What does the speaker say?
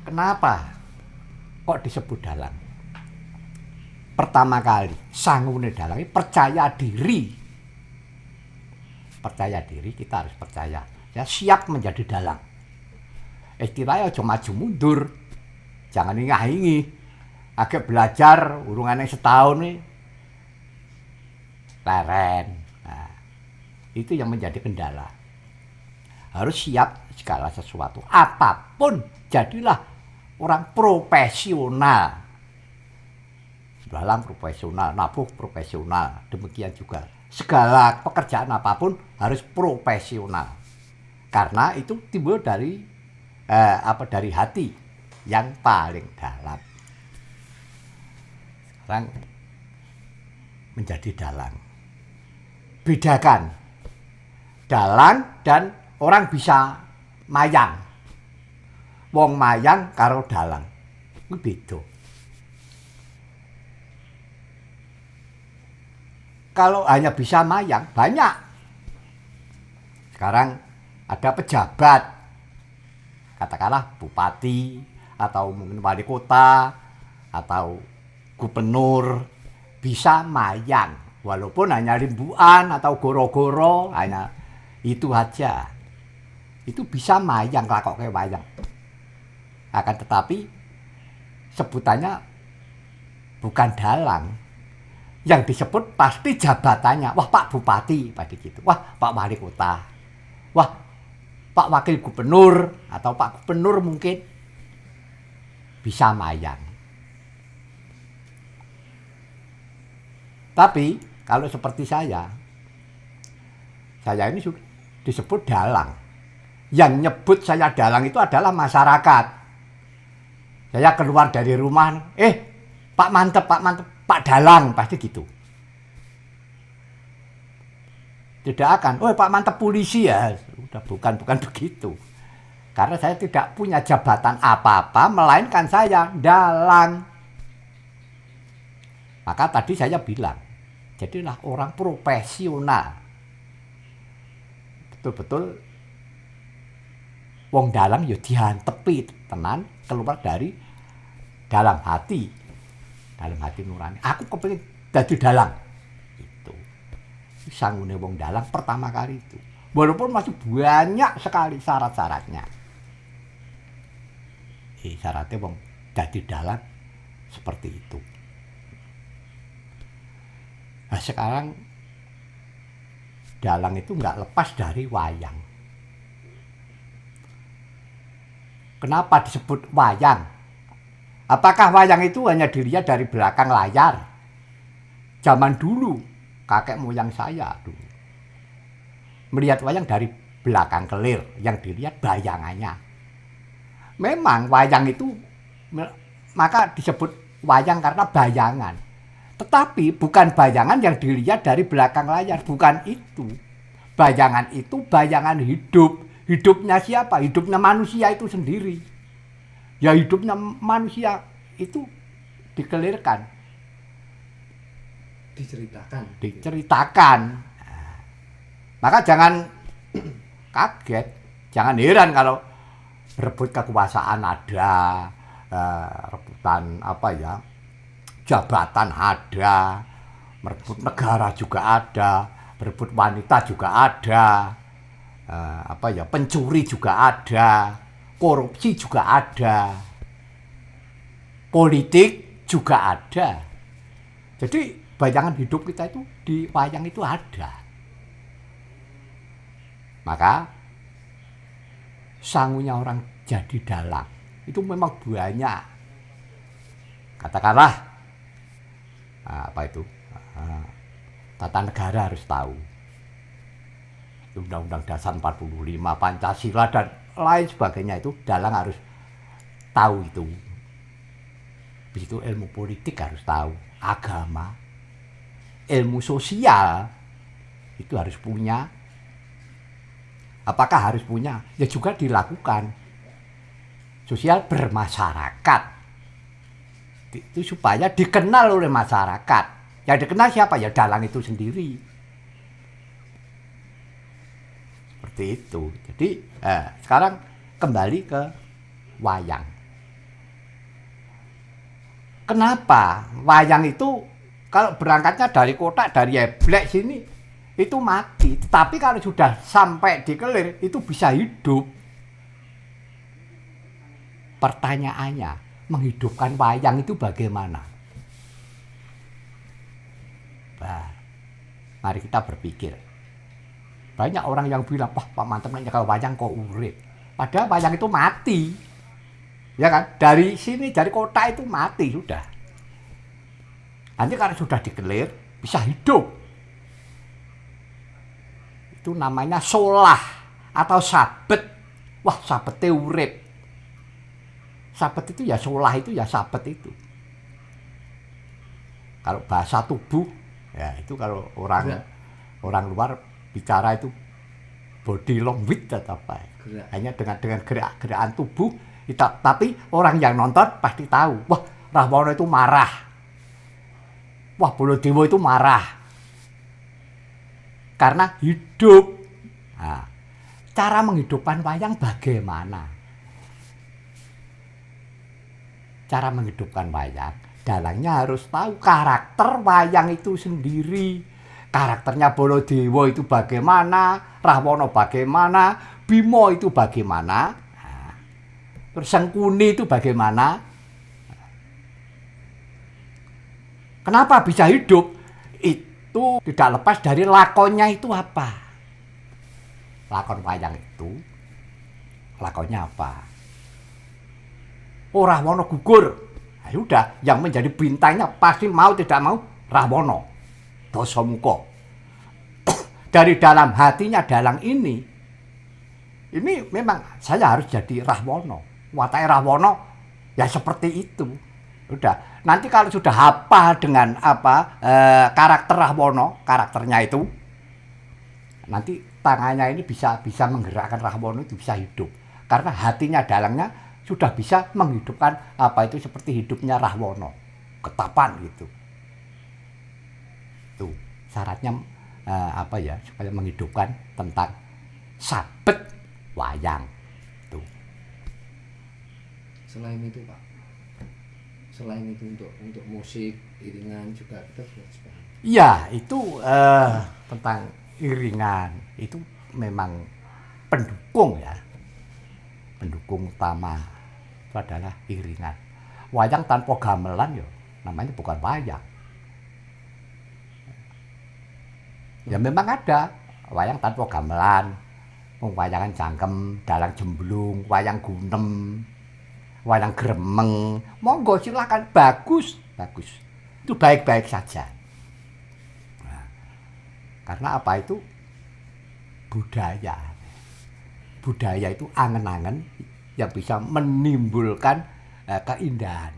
Kenapa kok disebut dalang? Pertama kali sangune dalang ini percaya diri. Percaya diri, kita harus percaya. Ya, siap menjadi dalang. Istilahnya aja maju mundur. Jangan ingi-ingi. Agak belajar urungannya setahun nih. Leren. Nah, itu yang menjadi kendala. Harus siap segala sesuatu. Apapun, jadilah orang profesional. Dalang profesional, nabuh profesional. Demikian juga segala pekerjaan apapun harus profesional. Karena itu timbul dari dari hati yang paling dalam. Sekarang menjadi dalang. Bedakan dalang dan orang bisa mayang. Wong mayang karo dalang. Itu beda. Kalau hanya bisa mayang, banyak. Sekarang ada pejabat, katakanlah bupati, atau mungkin wali kota, atau gubernur, bisa mayang. Walaupun hanya rimbuan atau goro-goro, hanya itu aja. Itu bisa mayang, kok kayak wayang. Akan tetapi, sebutannya bukan dalang. Yang disebut pasti jabatannya. Wah, Pak Bupati, pasti gitu. Wah, Pak Wali Kota. Wah, Pak Wakil Gubernur atau Pak Gubernur mungkin bisa mayang. Tapi kalau seperti saya ini sudah disebut dalang. Yang nyebut saya dalang itu adalah masyarakat. Saya keluar dari rumah, Pak Mantep, Pak Dalang, pasti gitu. Tidak akan, Pak Mantep polisi ya. Udah bukan begitu. Karena saya tidak punya jabatan apa-apa, melainkan saya dalang. Maka tadi saya bilang, jadilah orang profesional. Betul-betul wong dalang ya dihantepi tenan keluar dari dalam hati. Dalam hati nurani. Aku kepengin dadi dalang. Itu. Sangune wong dalang pertama kali itu. Walaupun masih banyak sekali syarat-syaratnya. Syaratnya wong dadi dalang seperti itu. Nah, sekarang dalang itu nggak lepas dari wayang. Kenapa disebut wayang? Apakah wayang itu hanya dilihat dari belakang layar? Zaman dulu, kakek moyang saya dulu melihat wayang dari belakang kelir, yang dilihat bayangannya. Memang wayang itu, maka disebut wayang karena bayangan. Tetapi bukan bayangan yang dilihat dari belakang layar, bukan itu. Bayangan itu bayangan hidup. Hidupnya siapa? Hidupnya manusia itu sendiri. Ya hidupnya manusia itu dikelirkan. Diceritakan. Nah, maka jangan kaget, jangan heran kalau berebut kekuasaan ada, rebutan jabatan ada, merebut negara juga ada, berebut wanita juga ada, pencuri juga ada. Korupsi juga ada, politik juga ada. Jadi bayangan hidup kita itu di wayang itu ada. Maka sangunya orang jadi dalang itu memang banyak. Katakanlah tata negara harus tahu. Undang-Undang Dasar 45, Pancasila dan lain sebagainya itu dalang harus tahu itu. Habis itu ilmu politik harus tahu, agama, ilmu sosial itu harus punya. Apakah harus punya? Ya juga dilakukan. Sosial bermasyarakat. Itu supaya dikenal oleh masyarakat. Yang dikenal siapa? Ya dalang itu sendiri. Seperti itu. Jadi sekarang kembali ke wayang. Kenapa? Wayang itu kalau berangkatnya dari kota, dari Eblek sini, itu mati. Tapi kalau sudah sampai di Kelir, itu bisa hidup. Pertanyaannya, menghidupkan wayang itu bagaimana? Nah, mari kita berpikir. Banyak orang yang bilang, wah Pak Mantep kalau wayang kok urip. Padahal wayang itu mati. Ya kan? Dari sini, dari kota itu mati sudah. Nanti kalau sudah dikelir, bisa hidup. Itu namanya solah atau sabet. Wah, sabetnya urip. Sabet itu ya solah itu ya sabet itu. Kalau bahasa tubuh, ya itu kalau orang luar bicara itu body language atau apa. Hanya dengan gerak-gerakan tubuh. Tapi orang yang nonton pasti tahu, wah Rahwana itu marah, wah Baladewa itu marah, karena hidup. Nah, cara menghidupkan wayang bagaimana? Cara menghidupkan wayang, dalangnya harus tahu karakter wayang itu sendiri. Karakternya Baladewa itu bagaimana, Rahwana bagaimana, Bima itu bagaimana. Terus Sengkuni itu bagaimana? Kenapa bisa hidup? Itu tidak lepas dari lakonnya itu apa? Lakon wayang itu, lakonnya apa? Oh, Rahwana gugur. Nah, udah, yang menjadi bintangnya pasti mau tidak mau Rahwana. Dasamuka. Dari dalam hatinya dalang ini memang saya harus jadi Rahwana. Watak Rahwana ya seperti itu. Udah. Nanti kalau sudah hafal dengan karakter Rahwana, karakternya itu, nanti tangannya ini bisa menggerakkan Rahwana itu bisa hidup. Karena hatinya dalangnya sudah bisa menghidupkan itu seperti hidupnya Rahwana. Ketapan gitu. Tuh, syaratnya supaya menghidupkan tentang sabet wayang. Selain itu Pak, selain itu untuk musik iringan juga kita sudah paham. Iya, itu tentang iringan itu memang pendukung ya, pendukung utama itu adalah iringan. Wayang tanpa gamelan ya namanya bukan wayang. Ya memang ada wayang tanpa gamelan, wayangan jangkem, dalang jemblung, wayang gunem, wayang gremeng, monggo silakan, bagus. Itu baik-baik saja. Nah, karena apa itu? Budaya. Budaya itu angen-angen yang bisa menimbulkan keindahan.